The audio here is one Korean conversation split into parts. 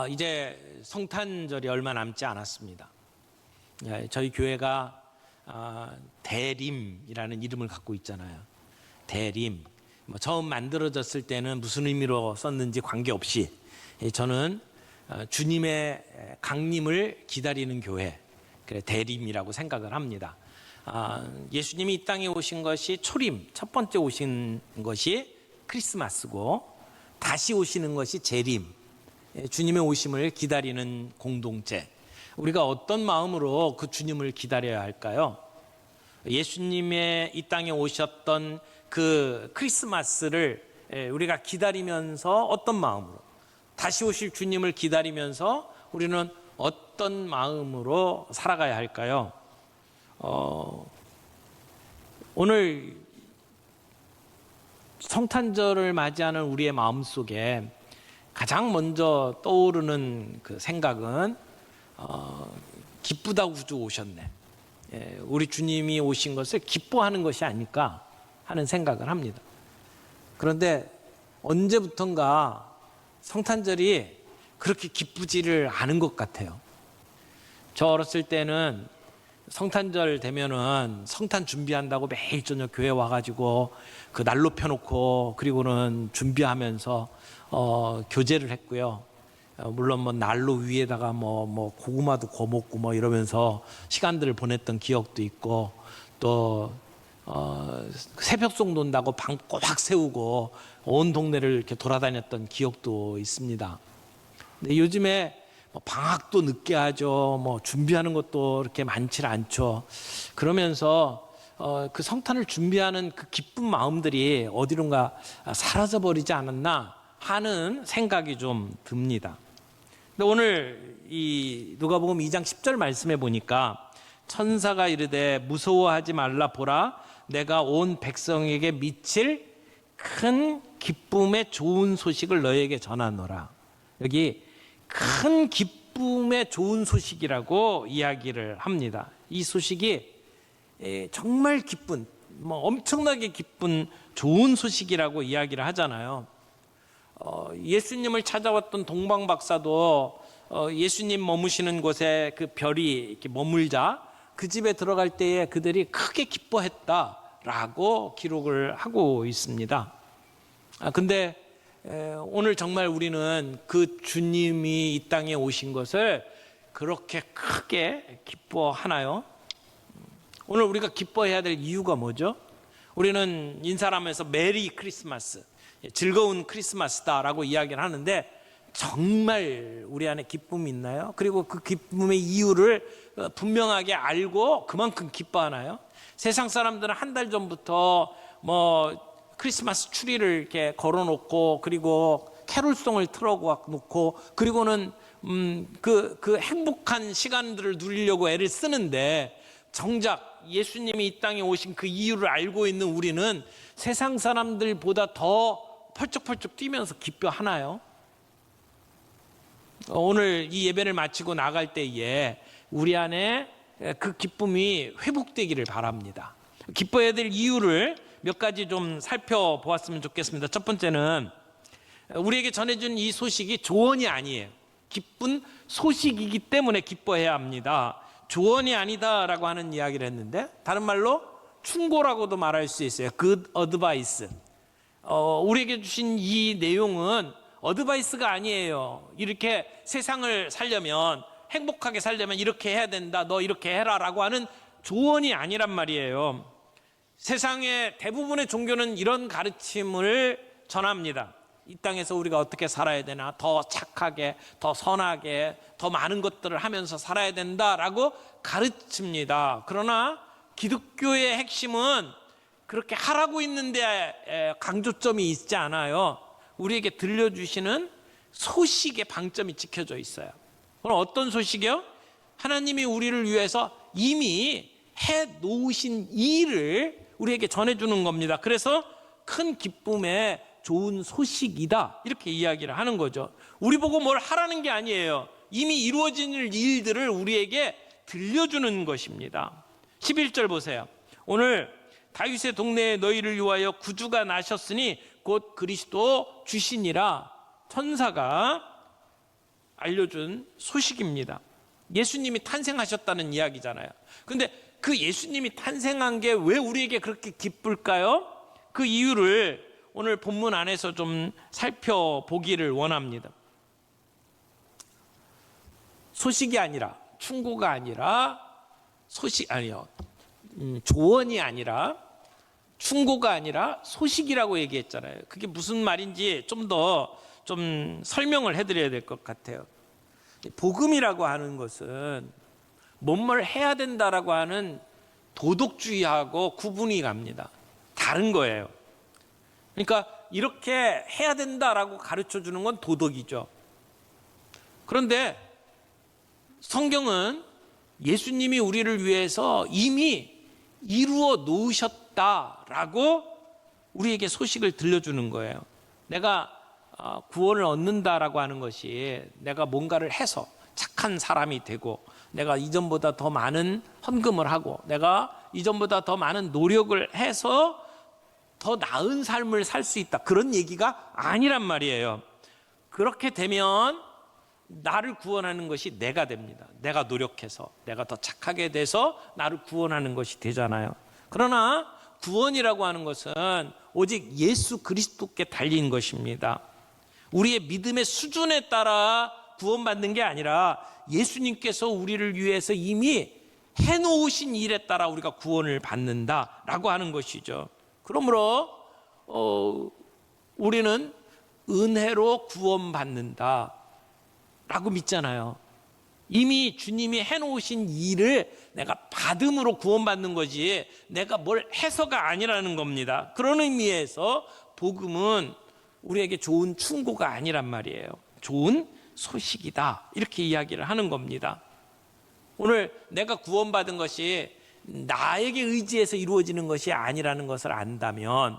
이제 성탄절이 얼마 남지 않았습니다. 저희 교회가 대림이라는 이름을 갖고 있잖아요. 대림. 처음 만들어졌을 때는 무슨 의미로 썼는지 관계없이 저는 주님의 강림을 기다리는 교회, 그래 대림이라고 생각을 합니다. 예수님이 이 땅에 오신 것이 초림, 첫 번째 오신 것이 크리스마스고, 다시 오시는 것이 재림, 주님의 오심을 기다리는 공동체. 우리가 어떤 마음으로 그 주님을 기다려야 할까요? 예수님의 이 땅에 오셨던 그 크리스마스를 우리가 기다리면서 어떤 마음으로, 다시 오실 주님을 기다리면서 우리는 어떤 마음으로 살아가야 할까요? 오늘 성탄절을 맞이하는 우리의 마음속에 가장 먼저 떠오르는 그 생각은 기쁘다고 구주 오셨네. 우리 주님이 오신 것을 기뻐하는 것이 아닐까 하는 생각을 합니다. 그런데 언제부턴가 성탄절이 그렇게 기쁘지를 않은 것 같아요. 저 어렸을 때는 성탄절 되면은 성탄 준비한다고 매일 저녁 교회 와가지고 그 난로 펴놓고 그리고는 준비하면서 교제를 했고요. 물론 뭐 난로 위에다가 뭐 고구마도 구워 먹고 뭐 이러면서 시간들을 보냈던 기억도 있고, 또 새벽송 논다고 방 꼬박 세우고 온 동네를 이렇게 돌아다녔던 기억도 있습니다. 근데 요즘에 방학도 늦게 하죠. 준비하는 것도 그렇게 많지 않죠. 그러면서 그 성탄을 준비하는 그 기쁜 마음들이 어디론가 사라져 버리지 않았나 하는 생각이 좀 듭니다. 근데 오늘 이 누가복음 2장 10절 말씀해 보니까 천사가 이르되 무서워하지 말라, 보라 내가 온 백성에게 미칠 큰 기쁨의 좋은 소식을 너에게 전하노라. 여기 큰 기쁨의 좋은 소식이라고 이야기를 합니다. 이 소식이 정말 기쁜, 엄청나게 기쁜 좋은 소식이라고 이야기를 하잖아요. 예수님을 찾아왔던 동방박사도 예수님 머무시는 곳에 그 별이 이렇게 머물자 그 집에 들어갈 때에 그들이 크게 기뻐했다라고 기록을 하고 있습니다. 근데 오늘 정말 우리는 그 주님이 이 땅에 오신 것을 그렇게 크게 기뻐하나요? 오늘 우리가 기뻐해야 될 이유가 뭐죠? 우리는 인사하면서 메리 크리스마스, 즐거운 크리스마스다라고 이야기를 하는데 정말 우리 안에 기쁨이 있나요? 그리고 그 기쁨의 이유를 분명하게 알고 그만큼 기뻐하나요? 세상 사람들은 한 달 전부터 크리스마스 추리를 이렇게 걸어놓고, 그리고 캐롤송을 틀어놓고, 그리고는 그 행복한 시간들을 누리려고 애를 쓰는데, 정작 예수님이 이 땅에 오신 그 이유를 알고 있는 우리는 세상 사람들보다 더 펄쩍펄쩍 뛰면서 기뻐하나요? 오늘 이 예배를 마치고 나갈 때에 우리 안에 그 기쁨이 회복되기를 바랍니다. 기뻐해야 될 이유를 몇 가지 좀 살펴보았으면 좋겠습니다. 첫 번째는 우리에게 전해준 이 소식이 조언이 아니에요. 기쁜 소식이기 때문에 기뻐해야 합니다. 조언이 아니다라고 하는 이야기를 했는데, 다른 말로 충고라고도 말할 수 있어요. good advice. 우리에게 주신 이 내용은 어드바이스가 아니에요. 이렇게 세상을 살려면, 행복하게 살려면 이렇게 해야 된다, 너 이렇게 해라 라고 하는 조언이 아니란 말이에요. 세상의 대부분의 종교는 이런 가르침을 전합니다. 이 땅에서 우리가 어떻게 살아야 되나, 더 착하게, 더 선하게, 더 많은 것들을 하면서 살아야 된다라고 가르칩니다. 그러나 기독교의 핵심은 그렇게 하라고 있는데 강조점이 있지 않아요. 우리에게 들려주시는 소식의 방점이 찍혀져 있어요. 그럼 어떤 소식이요? 하나님이 우리를 위해서 이미 해 놓으신 일을 우리에게 전해주는 겁니다. 그래서 큰 기쁨의 좋은 소식이다, 이렇게 이야기를 하는 거죠. 우리 보고 뭘 하라는 게 아니에요. 이미 이루어진 일들을 우리에게 들려주는 것입니다. 11절 보세요. 오늘 다윗의 동네에 너희를 위하여 구주가 나셨으니 곧 그리스도 주시니라. 천사가 알려준 소식입니다. 예수님이 탄생하셨다는 이야기잖아요. 근데 그 예수님이 탄생한 게 왜 우리에게 그렇게 기쁠까요? 그 이유를 오늘 본문 안에서 좀 살펴보기를 원합니다. 소식이 아니라, 충고가 아니라, 조언이 아니라, 충고가 아니라 소식이라고 얘기했잖아요. 그게 무슨 말인지 좀 더 설명을 해드려야 될 것 같아요. 복음이라고 하는 것은 뭔뭘 해야 된다라고 하는 도덕주의하고 구분이 갑니다. 다른 거예요. 그러니까 이렇게 해야 된다라고 가르쳐 주는 건 도덕이죠. 그런데 성경은 예수님이 우리를 위해서 이미 이루어 놓으셨다라고 우리에게 소식을 들려주는 거예요. 내가 구원을 얻는다라고 하는 것이 내가 뭔가를 해서 착한 사람이 되고, 내가 이전보다 더 많은 헌금을 하고, 내가 이전보다 더 많은 노력을 해서 더 나은 삶을 살 수 있다, 그런 얘기가 아니란 말이에요. 그렇게 되면 나를 구원하는 것이 내가 됩니다. 내가 노력해서, 내가 더 착하게 돼서 나를 구원하는 것이 되잖아요. 그러나 구원이라고 하는 것은 오직 예수 그리스도께 달린 것입니다. 우리의 믿음의 수준에 따라 구원받는 게 아니라 예수님께서 우리를 위해서 이미 해놓으신 일에 따라 우리가 구원을 받는다라고 하는 것이죠. 그러므로 우리는 은혜로 구원받는다라고 믿잖아요. 이미 주님이 해놓으신 일을 내가 받음으로 구원받는 거지 내가 뭘 해서가 아니라는 겁니다. 그런 의미에서 복음은 우리에게 좋은 충고가 아니란 말이에요. 좋은 소식이다, 이렇게 이야기를 하는 겁니다. 오늘 내가 구원받은 것이 나에게 의지해서 이루어지는 것이 아니라는 것을 안다면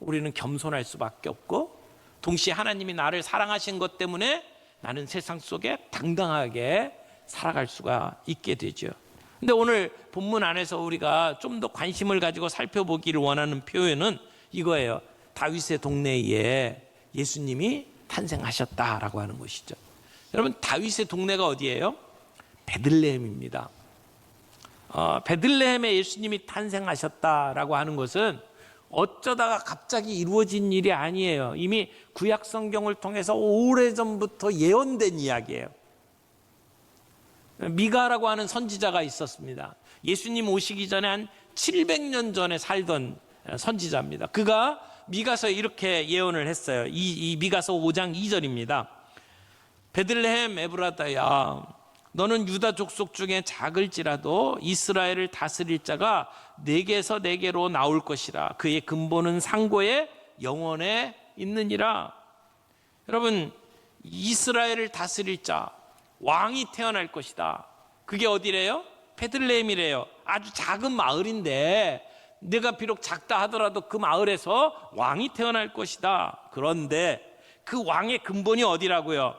우리는 겸손할 수밖에 없고, 동시에 하나님이 나를 사랑하신 것 때문에 나는 세상 속에 당당하게 살아갈 수가 있게 되죠. 근데 오늘 본문 안에서 우리가 좀 더 관심을 가지고 살펴보기를 원하는 표현은 이거예요. 다윗의 동네에 예수님이 탄생하셨다라고 하는 것이죠. 여러분, 다윗의 동네가 어디예요? 베들레헴입니다. 베들레헴에 예수님이 탄생하셨다라고 하는 것은 어쩌다가 갑자기 이루어진 일이 아니에요. 이미 구약 성경을 통해서 오래전부터 예언된 이야기예요. 미가라고 하는 선지자가 있었습니다. 예수님 오시기 전에 한 700년 전에 살던 선지자입니다. 그가 미가서에 이렇게 예언을 했어요. 이 미가서 5장 2절입니다. 베들레헴 에브라다야, 너는 유다 족속 중에 작을지라도 이스라엘을 다스릴 자가 내게서 내게로 나올 것이라. 그의 근본은 상고에 영원에 있느니라. 여러분, 이스라엘을 다스릴 자, 왕이 태어날 것이다. 그게 어디래요? 베들레헴이래요. 아주 작은 마을인데 내가 비록 작다 하더라도 그 마을에서 왕이 태어날 것이다. 그런데 그 왕의 근본이 어디라고요?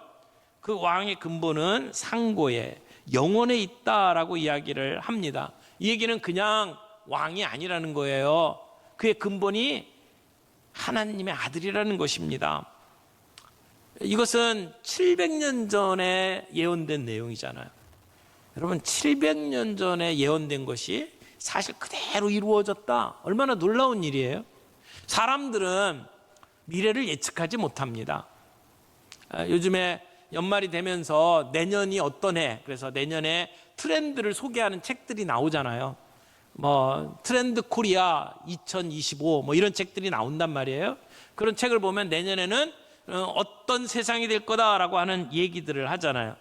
그 왕의 근본은 상고에 영원에 있다라고 이야기를 합니다. 이 얘기는 그냥 왕이 아니라는 거예요. 그의 근본이 하나님의 아들이라는 것입니다. 이것은 700년 전에 예언된 내용이잖아요. 여러분, 700년 전에 예언된 것이 사실 그대로 이루어졌다. 얼마나 놀라운 일이에요. 사람들은 미래를 예측하지 못합니다. 요즘에 연말이 되면서 내년이 어떤 해, 그래서 내년에 트렌드를 소개하는 책들이 나오잖아요. 트렌드 코리아 2025 이런 책들이 나온단 말이에요. 그런 책을 보면 내년에는 어떤 세상이 될 거다라고 하는 얘기들을 하잖아요.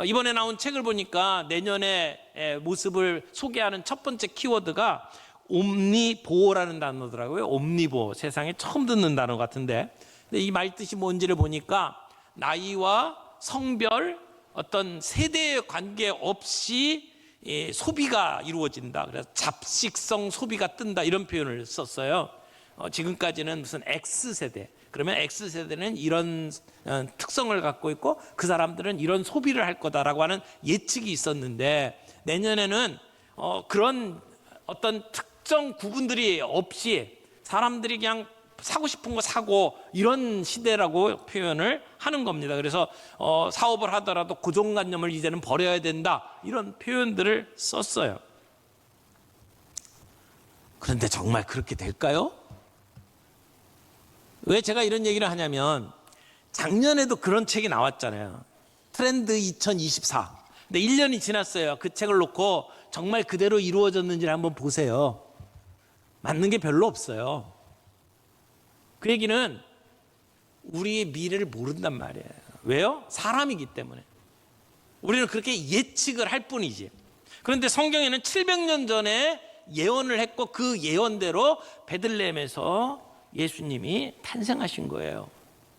이번에 나온 책을 보니까 내년의 모습을 소개하는 첫 번째 키워드가 옴니보어라는 단어더라고요. 옴니보어, 세상에 처음 듣는 단어 같은데, 근데 이 말 뜻이 뭔지를 보니까 나이와 성별, 어떤 세대의 관계 없이 소비가 이루어진다. 그래서 잡식성 소비가 뜬다, 이런 표현을 썼어요. 지금까지는 무슨 X세대, 그러면 X세대는 이런 특성을 갖고 있고 그 사람들은 이런 소비를 할 거다라고 하는 예측이 있었는데, 내년에는 그런 어떤 특정 구분들이 없이 사람들이 그냥 사고 싶은 거 사고 이런 시대라고 표현을 하는 겁니다. 그래서 사업을 하더라도 고정관념을 이제는 버려야 된다, 이런 표현들을 썼어요. 그런데 정말 그렇게 될까요? 왜 제가 이런 얘기를 하냐면 작년에도 그런 책이 나왔잖아요. 트렌드 2024. 근데 1년이 지났어요. 그 책을 놓고 정말 그대로 이루어졌는지를 한번 보세요. 맞는 게 별로 없어요. 그 얘기는 우리의 미래를 모른단 말이에요. 왜요? 사람이기 때문에. 우리는 그렇게 예측을 할 뿐이지. 그런데 성경에는 700년 전에 예언을 했고 그 예언대로 베들레헴에서 예수님이 탄생하신 거예요.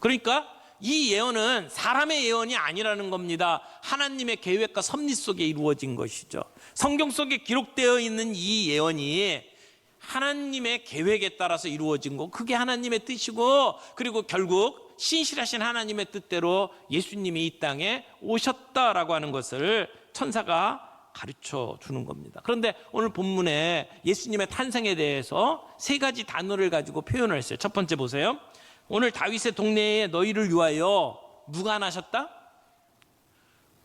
그러니까 이 예언은 사람의 예언이 아니라는 겁니다. 하나님의 계획과 섭리 속에 이루어진 것이죠. 성경 속에 기록되어 있는 이 예언이 하나님의 계획에 따라서 이루어진 거, 그게 하나님의 뜻이고, 그리고 결국 신실하신 하나님의 뜻대로 예수님이 이 땅에 오셨다라고 하는 것을 천사가 가르쳐 주는 겁니다. 그런데 오늘 본문에 예수님의 탄생에 대해서 세 가지 단어를 가지고 표현을 했어요. 첫 번째 보세요. 오늘 다윗의 동네에 너희를 위하여 누가 나셨다?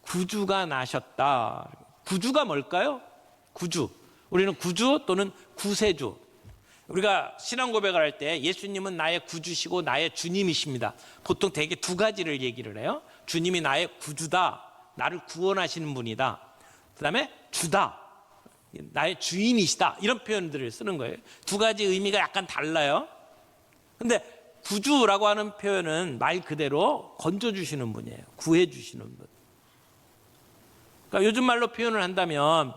구주가 나셨다. 구주가 뭘까요? 구주. 우리는 구주 또는 구세주. 우리가 신앙 고백을 할 때 예수님은 나의 구주시고 나의 주님이십니다. 보통 대개 두 가지를 얘기를 해요. 주님이 나의 구주다, 나를 구원하시는 분이다. 그 다음에 주다, 나의 주인이시다, 이런 표현들을 쓰는 거예요. 두 가지 의미가 약간 달라요. 근데 구주라고 하는 표현은 말 그대로 건져주시는 분이에요. 구해주시는 분. 그러니까 요즘 말로 표현을 한다면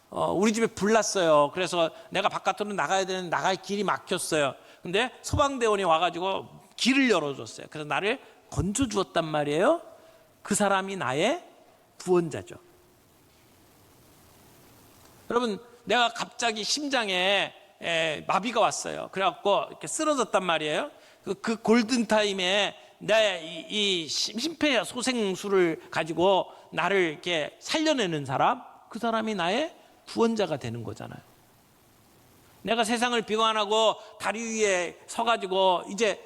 우리 집에 불 났어요. 그래서 내가 바깥으로 나가야 되는데 나갈 길이 막혔어요. 근데 소방대원이 와가지고 길을 열어줬어요. 그래서 나를 건져주었단 말이에요. 그 사람이 나의 구원자죠. 여러분, 내가 갑자기 심장에 마비가 왔어요. 그래갖고 이렇게 쓰러졌단 말이에요. 그 골든타임에 내 이 심폐소생술을 가지고 나를 이렇게 살려내는 사람, 그 사람이 나의 구원자가 되는 거잖아요. 내가 세상을 비관하고 다리 위에 서가지고 이제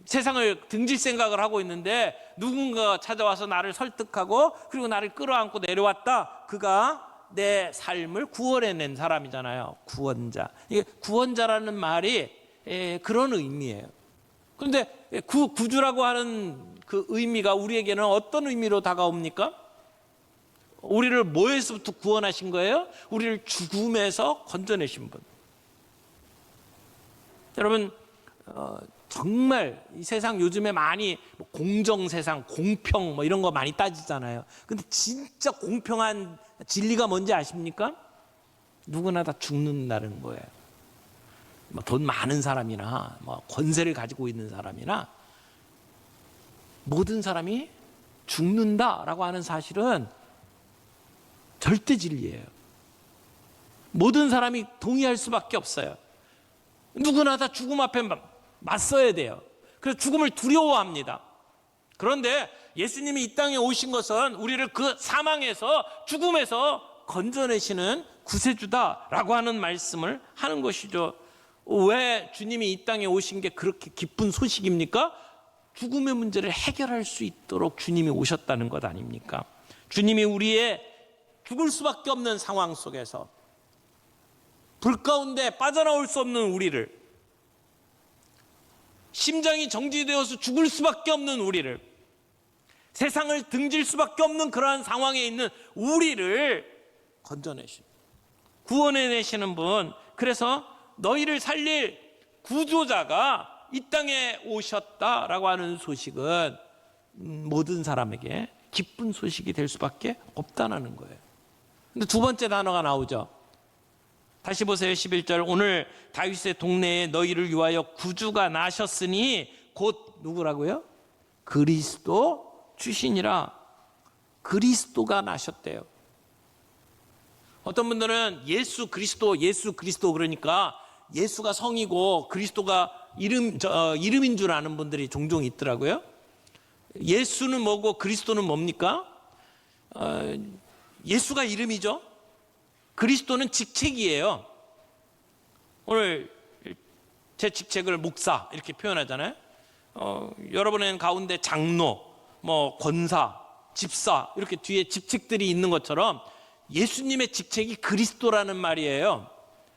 세상을 등질 생각을 하고 있는데 누군가가 찾아와서 나를 설득하고 그리고 나를 끌어안고 내려왔다. 그가 내 삶을 구원해낸 사람이잖아요. 구원자. 이게 구원자라는 말이 그런 의미예요. 그런데 구주라고 하는 그 의미가 우리에게는 어떤 의미로 다가옵니까? 우리를 뭐에서부터 구원하신 거예요? 우리를 죽음에서 건져내신 분. 여러분, 정말 이 세상 요즘에 많이 공정 세상, 공평 뭐 이런 거 많이 따지잖아요. 근데 진짜 공평한 진리가 뭔지 아십니까? 누구나 다 죽는다는 거예요. 뭐 돈 많은 사람이나 뭐 권세를 가지고 있는 사람이나 모든 사람이 죽는다라고 하는 사실은 절대 진리예요. 모든 사람이 동의할 수밖에 없어요. 누구나 다 죽음 앞에 맞서야 돼요. 그래서 죽음을 두려워합니다. 그런데 예수님이 이 땅에 오신 것은 우리를 그 사망에서, 죽음에서 건져내시는 구세주다라고 하는 말씀을 하는 것이죠. 왜 주님이 이 땅에 오신 게 그렇게 기쁜 소식입니까? 죽음의 문제를 해결할 수 있도록 주님이 오셨다는 것 아닙니까? 주님이 우리의 죽을 수밖에 없는 상황 속에서 불 가운데 빠져나올 수 없는 우리를, 심장이 정지되어서 죽을 수밖에 없는 우리를, 세상을 등질 수밖에 없는 그러한 상황에 있는 우리를 건져내시는, 구원해내시는 분, 그래서 너희를 살릴 구조자가 이 땅에 오셨다라고 하는 소식은 모든 사람에게 기쁜 소식이 될 수밖에 없다는 거예요. 근데 두 번째 단어가 나오죠. 다시 보세요. 11절. 오늘 다윗의 동네에 너희를 위하여 구주가 나셨으니 곧 누구라고요? 그리스도 주시니라. 그리스도가 나셨대요. 어떤 분들은 예수 그리스도 그러니까 예수가 성이고 그리스도가 이름인 줄 아는 분들이 종종 있더라고요. 예수는 뭐고 그리스도는 뭡니까? 예수가 제 직책을 목사 이렇게 표현하잖아요. 여러분의 가운데 장로, 권사, 집사 이렇게 뒤에 직책들이 있는 것처럼 예수님의 직책이 그리스도라는 말이에요.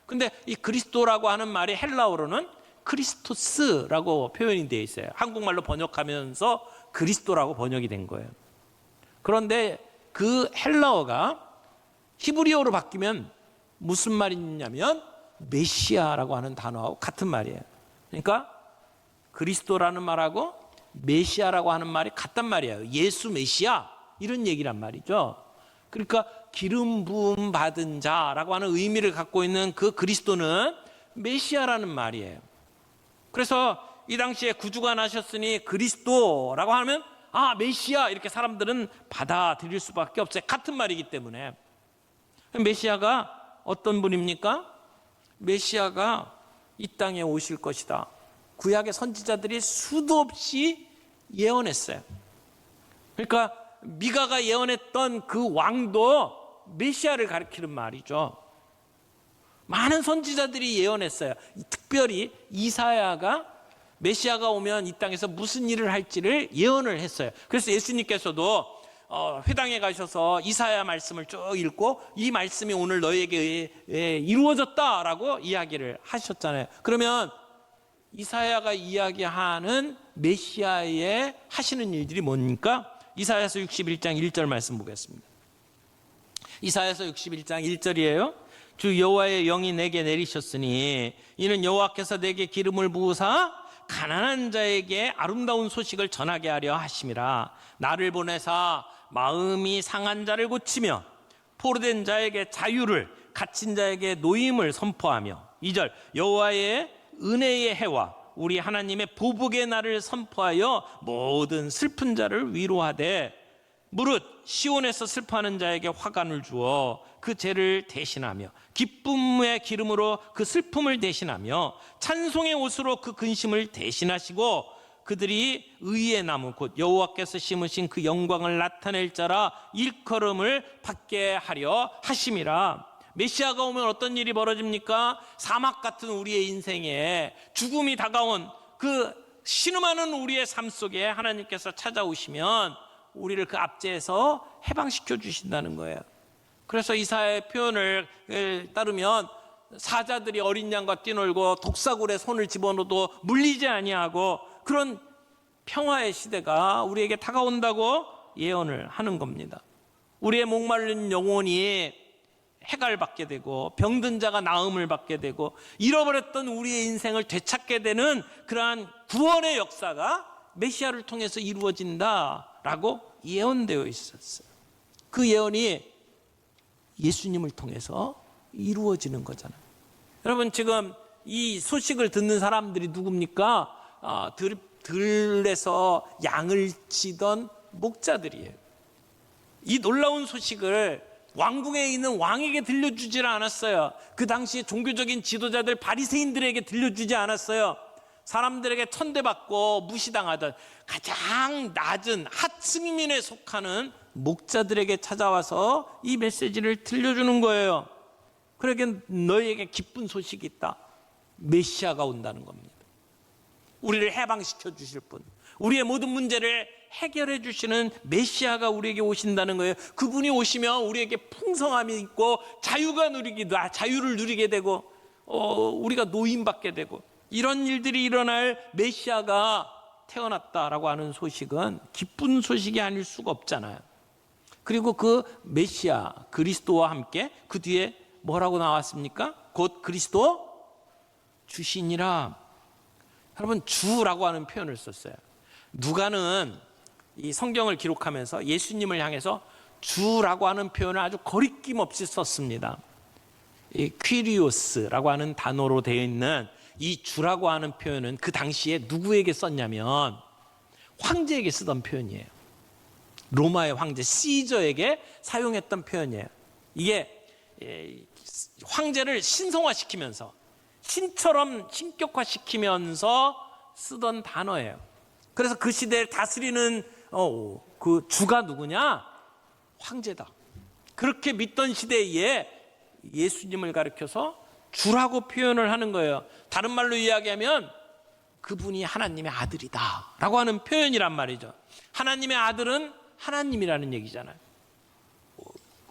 근데 이 그리스도라고 하는 말이 헬라어로는 크리스토스라고 표현이 되어 있어요. 한국말로 번역하면서 그리스도라고 번역이 된 거예요. 그런데 그 헬라어가 히브리어로 바뀌면 무슨 말이냐면 메시아라고 하는 단어하고 같은 말이에요. 그러니까 그리스도라는 말하고 메시아라고 하는 말이 같단 말이에요. 예수 메시아 이런 얘기란 말이죠. 그러니까 기름 부음 받은 자라고 하는 의미를 갖고 있는 그 그리스도는 메시아라는 말이에요. 그래서 이 당시에 구주가 나셨으니 그리스도라고 하면 메시아 이렇게 사람들은 받아들일 수밖에 없어요. 같은 말이기 때문에. 메시아가 어떤 분입니까? 메시아가 이 땅에 오실 것이다. 구약의 선지자들이 수도 없이 예언했어요. 그러니까 미가가 예언했던 그 왕도 메시아를 가리키는 말이죠. 많은 선지자들이 예언했어요. 특별히 이사야가 메시아가 오면 이 땅에서 무슨 일을 할지를 예언을 했어요. 그래서 예수님께서도 회당에 가셔서 이사야 말씀을 쭉 읽고 이 말씀이 오늘 너에게 이루어졌다라고 이야기를 하셨잖아요. 그러면 이사야가 이야기하는 메시아의 하시는 일들이 뭡니까? 이사야서 61장 1절 말씀 보겠습니다. 이사야서 61장 1절이에요. 주 여호와의 영이 내게 내리셨으니 이는 여호와께서 내게 기름을 부으사 가난한 자에게 아름다운 소식을 전하게 하려 하심이라. 나를 보내사 마음이 상한 자를 고치며 포로된 자에게 자유를, 갇힌 자에게 노임을 선포하며. 2절 여호와의 은혜의 해와 우리 하나님의 보복의 날을 선포하여 모든 슬픈 자를 위로하되 무릇 시온에서 슬퍼하는 자에게 화관을 주어 그 죄를 대신하며 기쁨의 기름으로 그 슬픔을 대신하며 찬송의 옷으로 그 근심을 대신하시고 그들이 의의 나무 곧 여호와께서 심으신 그 영광을 나타낼 자라 일컬음을 받게 하려 하심이라. 메시아가 오면 어떤 일이 벌어집니까? 사막 같은 우리의 인생에 죽음이 다가온 그 신음하는 우리의 삶 속에 하나님께서 찾아오시면 우리를 그 압제에서 해방시켜 주신다는 거예요. 그래서 이사야의 표현을 따르면 사자들이 어린 양과 뛰놀고 독사굴에 손을 집어넣어도 물리지 아니하고 그런 평화의 시대가 우리에게 다가온다고 예언을 하는 겁니다. 우리의 목마른 영혼이 해갈받게 되고 병든 자가 나음을 받게 되고 잃어버렸던 우리의 인생을 되찾게 되는 그러한 구원의 역사가 메시아를 통해서 이루어진다라고 예언되어 있었어요. 그 예언이 예수님을 통해서 이루어지는 거잖아요. 여러분 지금 이 소식을 듣는 사람들이 누굽니까? 들에서 양을 치던 목자들이에요. 이 놀라운 소식을 왕궁에 있는 왕에게 들려주질 않았어요. 그 당시에 종교적인 지도자들 바리새인들에게 들려주지 않았어요. 사람들에게 천대받고 무시당하던 가장 낮은 하층민에 속하는 목자들에게 찾아와서 이 메시지를 들려주는 거예요. 그러기에 너희에게 기쁜 소식이 있다. 메시아가 온다는 겁니다. 우리를 해방시켜 주실 분, 우리의 모든 문제를 해결해 주시는 메시아가 우리에게 오신다는 거예요. 그분이 오시면 우리에게 풍성함이 있고 자유를 누리게 되고 우리가 노임받게 되고 이런 일들이 일어날 메시아가 태어났다라고 하는 소식은 기쁜 소식이 아닐 수가 없잖아요. 그리고 그 메시아 그리스도와 함께 그 뒤에 뭐라고 나왔습니까? 곧 그리스도 주시니라. 여러분 주라고 하는 표현을 썼어요. 누가는 이 성경을 기록하면서 예수님을 향해서 주라고 하는 표현을 아주 거리낌 없이 썼습니다. 이 퀴리오스라고 하는 단어로 되어 있는 이 주라고 하는 표현은 그 당시에 누구에게 썼냐면 황제에게 쓰던 표현이에요. 로마의 황제 시저에게 사용했던 표현이에요. 이게 황제를 신성화시키면서 신처럼 신격화시키면서 쓰던 단어예요. 그래서 그 시대를 다스리는 그 주가 누구냐? 황제다. 그렇게 믿던 시대에 예수님을 가리켜서 주라고 표현을 하는 거예요. 다른 말로 이야기하면 그분이 하나님의 아들이다 라고 하는 표현이란 말이죠. 하나님의 아들은 하나님이라는 얘기잖아요.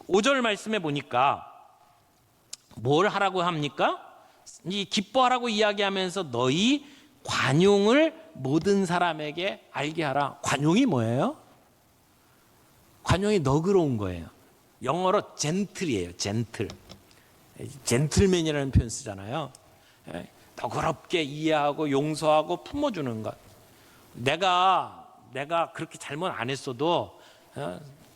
5절 말씀에 보니까 뭘 하라고 합니까? 이 기뻐하라고 이야기하면서 너희 관용을 모든 사람에게 알게 하라. 관용이 뭐예요? 관용이 너그러운 거예요. 영어로 젠틀이에요. 젠틀. 젠틀맨이라는 표현 쓰잖아요. 너그럽게 이해하고 용서하고 품어주는 것. 내가 그렇게 잘못 안 했어도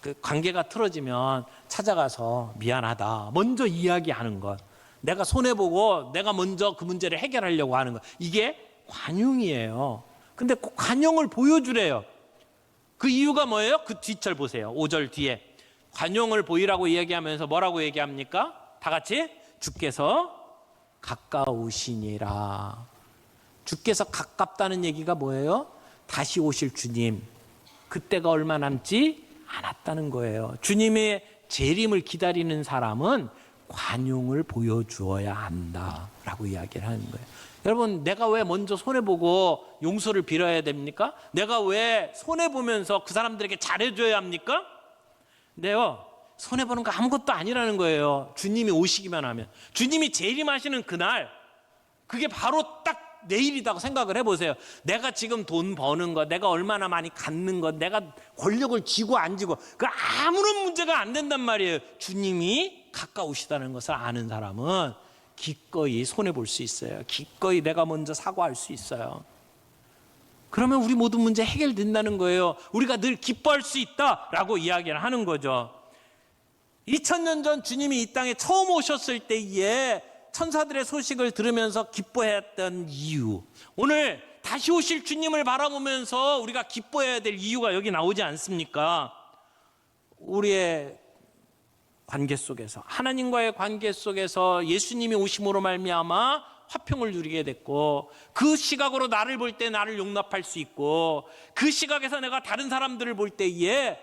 그 관계가 틀어지면 찾아가서 미안하다 먼저 이야기하는 것. 내가 손해보고 내가 먼저 그 문제를 해결하려고 하는 것. 이게 관용이에요. 근데 꼭 관용을 보여주래요. 그 이유가 뭐예요? 그 뒷절 보세요. 5절 뒤에 관용을 보이라고 이야기하면서 뭐라고 얘기합니까? 다 같이 주께서 가까우시니라. 주께서 가깝다는 얘기가 뭐예요? 다시 오실 주님, 그때가 얼마 남지 않았다는 거예요. 주님의 재림을 기다리는 사람은 관용을 보여주어야 한다라고 이야기를 하는 거예요. 여러분, 내가 왜 먼저 손해보고 용서를 빌어야 됩니까? 내가 왜 손해보면서 그 사람들에게 잘해줘야 합니까? 근데요, 손해보는 거 아무것도 아니라는 거예요. 주님이 오시기만 하면. 주님이 재림하시는 그날, 그게 바로 딱 내일이라고 생각을 해보세요. 내가 지금 돈 버는 것, 내가 얼마나 많이 갖는 것, 내가 권력을 쥐고 안 쥐고, 그 아무런 문제가 안 된단 말이에요. 주님이 가까우시다는 것을 아는 사람은 기꺼이 손해볼 수 있어요. 기꺼이 내가 먼저 사과할 수 있어요. 그러면 우리 모든 문제 해결된다는 거예요. 우리가 늘 기뻐할 수 있다라고 이야기를 하는 거죠. 2000년 전 주님이 이 땅에 처음 오셨을 때에 천사들의 소식을 들으면서 기뻐했던 이유, 오늘 다시 오실 주님을 바라보면서 우리가 기뻐해야 될 이유가 여기 나오지 않습니까? 우리의 관계 속에서, 하나님과의 관계 속에서 예수님이 오심으로 말미암아 화평을 누리게 됐고, 그 시각으로 나를 볼 때 나를 용납할 수 있고, 그 시각에서 내가 다른 사람들을 볼 때에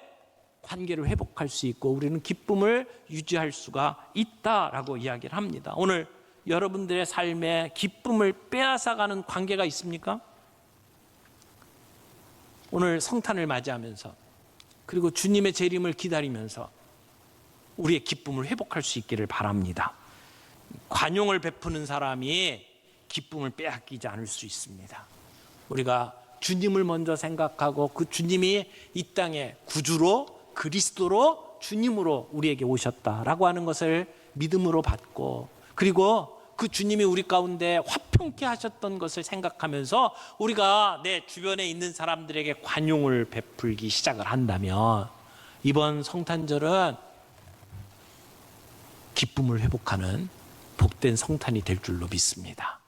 관계를 회복할 수 있고, 우리는 기쁨을 유지할 수가 있다라고 이야기를 합니다. 오늘 여러분들의 삶에 기쁨을 빼앗아가는 관계가 있습니까? 오늘 성탄을 맞이하면서, 그리고 주님의 재림을 기다리면서 우리의 기쁨을 회복할 수 있기를 바랍니다. 관용을 베푸는 사람이 기쁨을 빼앗기지 않을 수 있습니다. 우리가 주님을 먼저 생각하고, 그 주님이 이 땅에 구주로, 그리스도로, 주님으로 우리에게 오셨다라고 하는 것을 믿음으로 받고, 그리고 그 주님이 우리 가운데 화평케 하셨던 것을 생각하면서 우리가 내 주변에 있는 사람들에게 관용을 베풀기 시작을 한다면, 이번 성탄절은 기쁨을 회복하는 복된 성탄이 될 줄로 믿습니다.